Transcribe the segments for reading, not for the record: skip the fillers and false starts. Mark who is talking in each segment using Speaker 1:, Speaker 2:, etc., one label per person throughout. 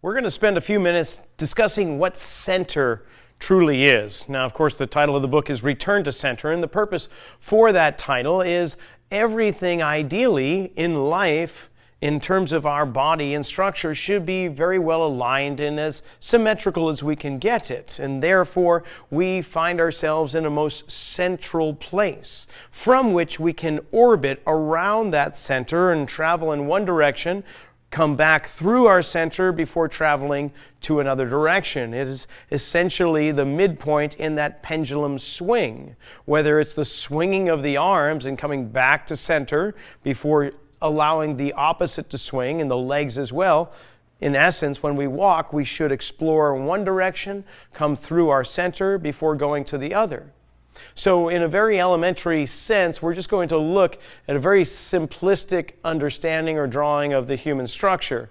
Speaker 1: We're going to spend a few minutes discussing what center truly is. Now, of course, the title of the book is Return to Center, and the purpose for that title is everything ideally in life in terms of our body and structure should be very well aligned and as symmetrical as we can get it. And therefore, we find ourselves in a most central place from which we can orbit around that center and travel in one direction, come back through our center before traveling to another direction. It is essentially the midpoint in that pendulum swing, whether it's the swinging of the arms and coming back to center before allowing the opposite to swing and the legs as well. In essence, when we walk, we should explore one direction, come through our center before going to the other. So in a very elementary sense, we're just going to look at a very simplistic understanding or drawing of the human structure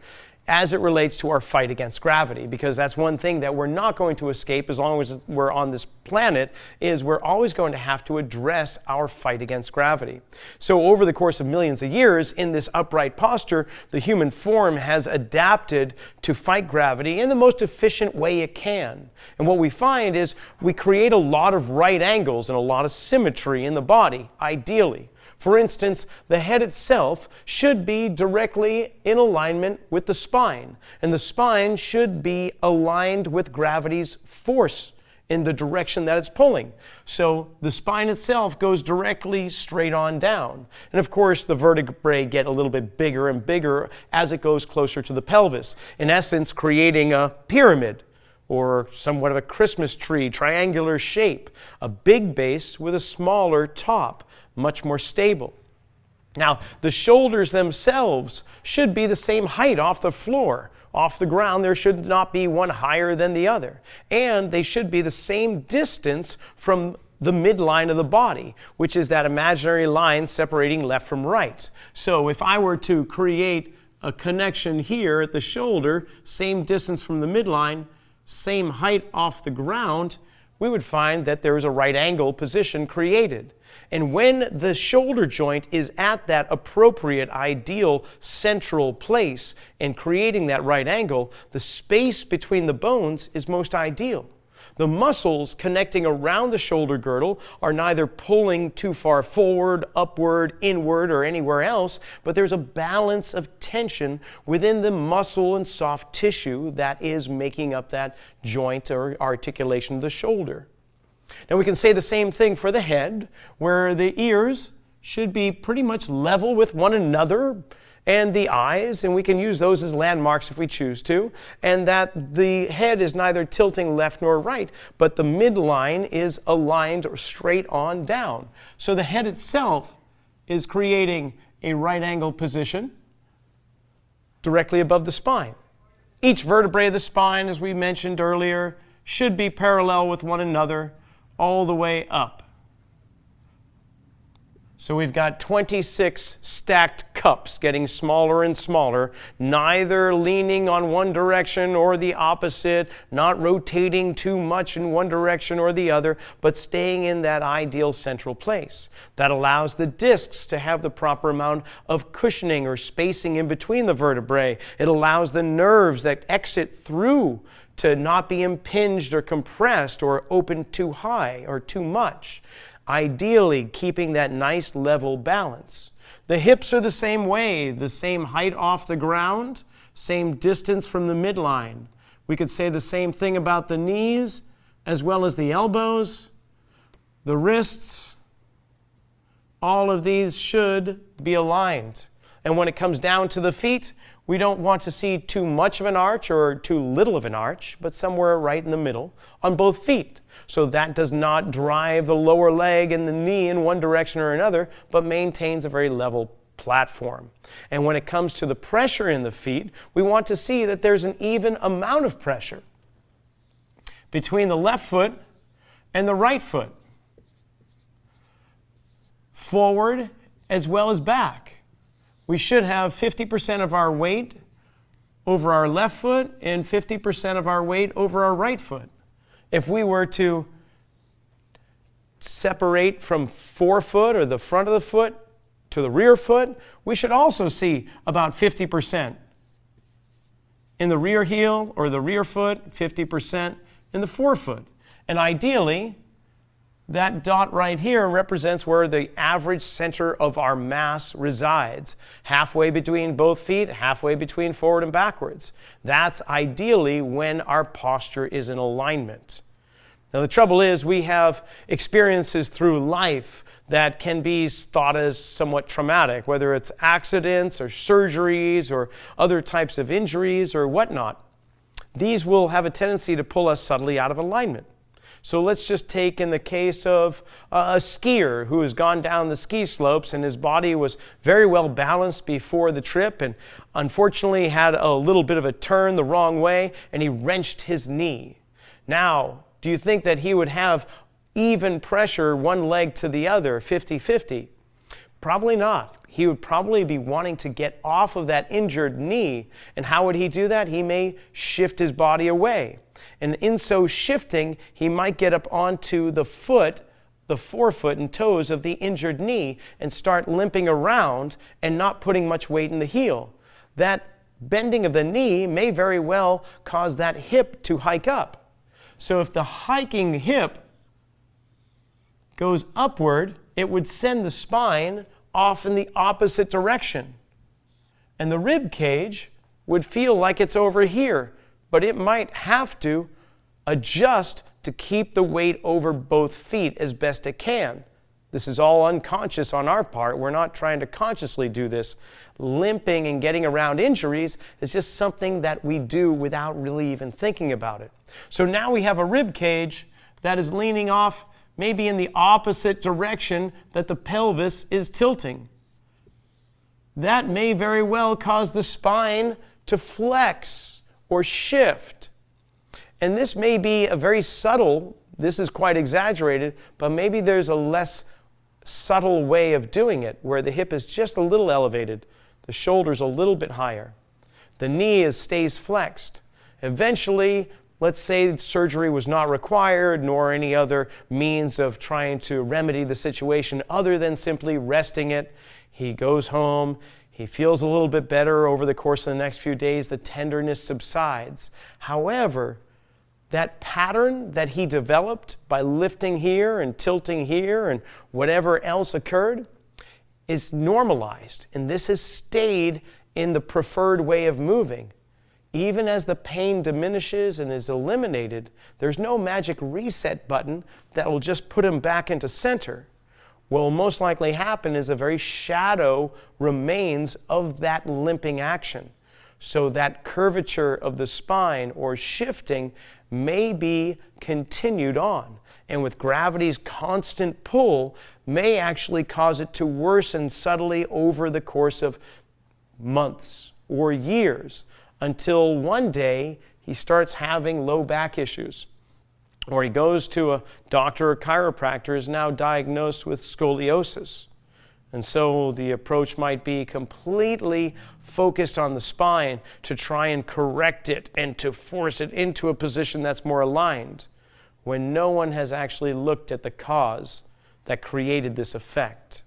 Speaker 1: as it relates to our fight against gravity, because that's one thing that we're not going to escape as long as we're on this planet, is we're always going to have to address our fight against gravity. So over the course of millions of years, in this upright posture, the human form has adapted to fight gravity in the most efficient way it can. And what we find is we create a lot of right angles and a lot of symmetry in the body, ideally. For instance, the head itself should be directly in alignment with the spine, and the spine should be aligned with gravity's force in the direction that it's pulling. So the spine itself goes directly straight on down. And of course, the vertebrae get a little bit bigger and bigger as it goes closer to the pelvis, in essence creating a pyramid, or somewhat of a Christmas tree, triangular shape, a big base with a smaller top, much more stable. Now, the shoulders themselves should be the same height off the floor. Off the ground, there should not be one higher than the other. And they should be the same distance from the midline of the body, which is that imaginary line separating left from right. So if I were to create a connection here at the shoulder, same distance from the midline, same height off the ground, we would find that there is a right angle position created. And when the shoulder joint is at that appropriate, ideal, central place and creating that right angle, the space between the bones is most ideal. The muscles connecting around the shoulder girdle are neither pulling too far forward, upward, inward, or anywhere else, but there's a balance of tension within the muscle and soft tissue that is making up that joint or articulation of the shoulder. Now we can say the same thing for the head, where the ears should be pretty much level with one another, and the eyes, and we can use those as landmarks if we choose to, and that the head is neither tilting left nor right, but the midline is aligned straight on down. So the head itself is creating a right angle position directly above the spine. Each vertebrae of the spine, as we mentioned earlier, should be parallel with one another all the way up. So we've got 26 stacked cups getting smaller and smaller, neither leaning on one direction or the opposite, not rotating too much in one direction or the other, but staying in that ideal central place. That allows the discs to have the proper amount of cushioning or spacing in between the vertebrae. It allows the nerves that exit through to not be impinged or compressed or open too high or too much, ideally keeping that nice level balance. The hips are the same way, the same height off the ground, same distance from the midline. We could say the same thing about the knees, as well as the elbows, the wrists. All of these should be aligned. And when it comes down to the feet, we don't want to see too much of an arch or too little of an arch, but somewhere right in the middle on both feet. So that does not drive the lower leg and the knee in one direction or another, but maintains a very level platform. And when it comes to the pressure in the feet, we want to see that there's an even amount of pressure between the left foot and the right foot, forward as well as back. We should have 50% of our weight over our left foot and 50% of our weight over our right foot. If we were to separate from forefoot or the front of the foot to the rear foot, we should also see about 50% in the rear heel or the rear foot, 50% in the forefoot. And ideally, that dot right here represents where the average center of our mass resides, halfway between both feet, halfway between forward and backwards. That's ideally when our posture is in alignment. Now the trouble is we have experiences through life that can be thought as somewhat traumatic, whether it's accidents or surgeries or other types of injuries or whatnot. These will have a tendency to pull us subtly out of alignment. So let's just take in the case of a skier who has gone down the ski slopes and his body was very well balanced before the trip and unfortunately had a little bit of a turn the wrong way and he wrenched his knee. Now, do you think that he would have even pressure one leg to the other, 50-50? Probably not. He would probably be wanting to get off of that injured knee. And how would he do that? He may shift his body away. And in so shifting, he might get up onto the foot, the forefoot and toes of the injured knee and start limping around and not putting much weight in the heel. That bending of the knee may very well cause that hip to hike up. So if the hiking hip goes upward, it would send the spine off in the opposite direction. And the rib cage would feel like it's over here, but it might have to adjust to keep the weight over both feet as best it can. This is all unconscious on our part. We're not trying to consciously do this. Limping and getting around injuries is just something that we do without really even thinking about it. So now we have a rib cage that is leaning off maybe in the opposite direction that the pelvis is tilting. That may very well cause the spine to flex or shift. And this may be a very subtle, this is quite exaggerated, but maybe there's a less subtle way of doing it where the hip is just a little elevated, the shoulder's a little bit higher, the knee stays flexed. Eventually, let's say surgery was not required nor any other means of trying to remedy the situation other than simply resting it. He goes home, he feels a little bit better over the course of the next few days, the tenderness subsides. However, that pattern that he developed by lifting here and tilting here and whatever else occurred is normalized, and this has stayed in the preferred way of moving. Even as the pain diminishes and is eliminated, there's no magic reset button that will just put him back into center. What will most likely happen is a very shadow remains of that limping action. So that curvature of the spine or shifting may be continued on. And with gravity's constant pull, may actually cause it to worsen subtly over the course of months or years until one day he starts having low back issues. Or he goes to a doctor or chiropractor, is now diagnosed with scoliosis. And so the approach might be completely focused on the spine to try and correct it and to force it into a position that's more aligned, when no one has actually looked at the cause that created this effect.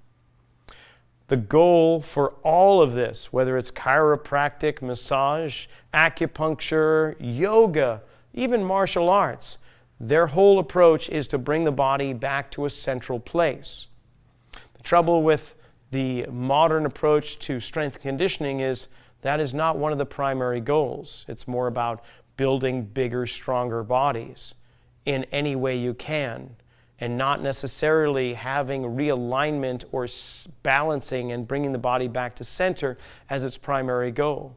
Speaker 1: The goal for all of this, whether it's chiropractic, massage, acupuncture, yoga, even martial arts, their whole approach is to bring the body back to a central place. The trouble with the modern approach to strength conditioning is that is not one of the primary goals. It's more about building bigger, stronger bodies in any way you can, and not necessarily having realignment or balancing and bringing the body back to center as its primary goal.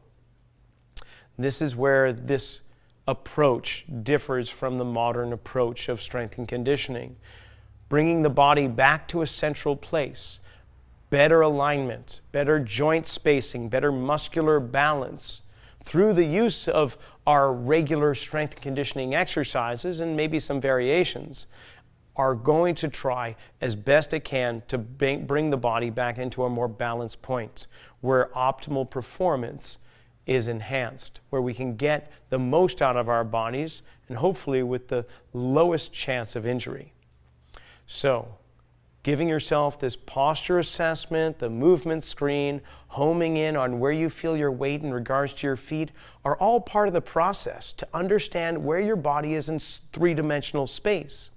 Speaker 1: This is where this approach differs from the modern approach of strength and conditioning. Bringing the body back to a central place, better alignment, better joint spacing, better muscular balance through the use of our regular strength and conditioning exercises and maybe some variations, are going to try as best it can to bring the body back into a more balanced point where optimal performance is enhanced, where we can get the most out of our bodies and hopefully with the lowest chance of injury. So, Giving yourself this posture assessment, the movement screen, homing in on where you feel your weight in regards to your feet are all part of the process to understand where your body is in three-dimensional space.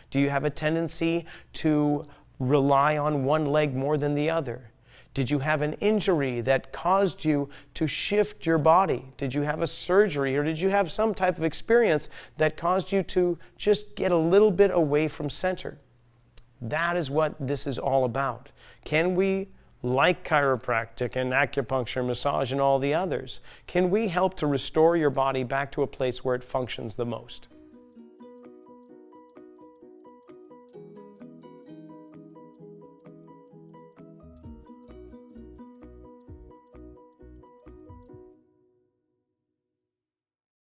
Speaker 1: Do you have a tendency to rely on one leg more than the other? Did you have an injury that caused you to shift your body? Did you have a surgery, or did you have some type of experience that caused you to just get a little bit away from center? That is what this is all about. Can we, like chiropractic and acupuncture, massage, and all the others, can we help to restore your body back to a place where it functions the most?